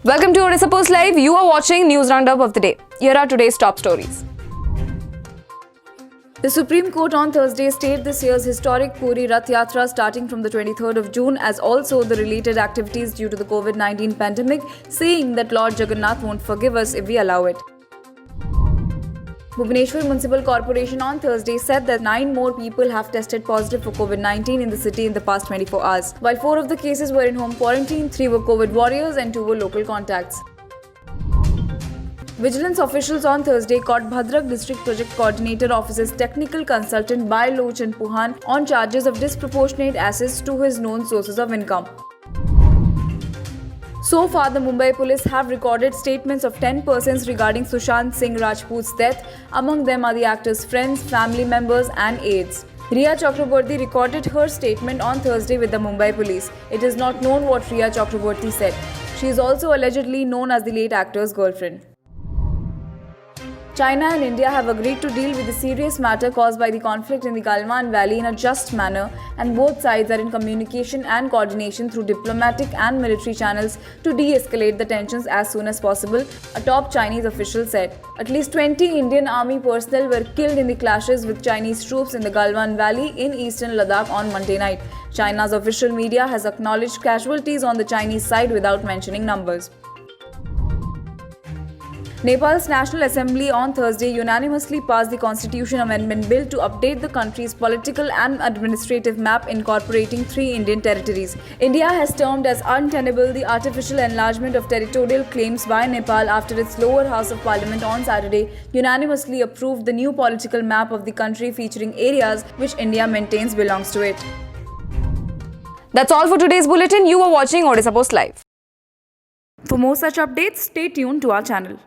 Welcome to Odisha Post Live. You are watching News Roundup of the day. Here are today's top stories. The Supreme Court on Thursday stayed this year's historic Puri Rath Yatra starting from the 23rd of June as also the related activities due to the COVID-19 pandemic, saying that Lord Jagannath won't forgive us if we allow it. Bhubaneswar Municipal Corporation on Thursday said that 9 more people have tested positive for COVID-19 in the city in the past 24 hours. While 4 of the cases were in home quarantine, 3 were COVID warriors and 2 were local contacts. Vigilance officials on Thursday caught Bhadrak District Project Coordinator Office's technical consultant Bai Lochan Puhan on charges of disproportionate access to his known sources of income. So far, the Mumbai police have recorded statements of 10 persons regarding Sushant Singh Rajput's death. Among them are the actor's friends, family members and aides. Rhea Chakraborty recorded her statement on Thursday with the Mumbai police. It is not known what Rhea Chakraborty said. She is also allegedly known as the late actor's girlfriend. China and India have agreed to deal with the serious matter caused by the conflict in the Galwan Valley in a just manner, and both sides are in communication and coordination through diplomatic and military channels to de-escalate the tensions as soon as possible, a top Chinese official said. At least 20 Indian Army personnel were killed in the clashes with Chinese troops in the Galwan Valley in eastern Ladakh on Monday night. China's official media has acknowledged casualties on the Chinese side without mentioning numbers. Nepal's National Assembly on Thursday unanimously passed the Constitution Amendment Bill to update the country's political and administrative map incorporating 3 Indian territories. India has termed as untenable the artificial enlargement of territorial claims by Nepal after its lower house of parliament on Saturday unanimously approved the new political map of the country featuring areas which India maintains belongs to it. That's all for today's bulletin. You are watching Odisha Post Live. For more such updates, stay tuned to our channel.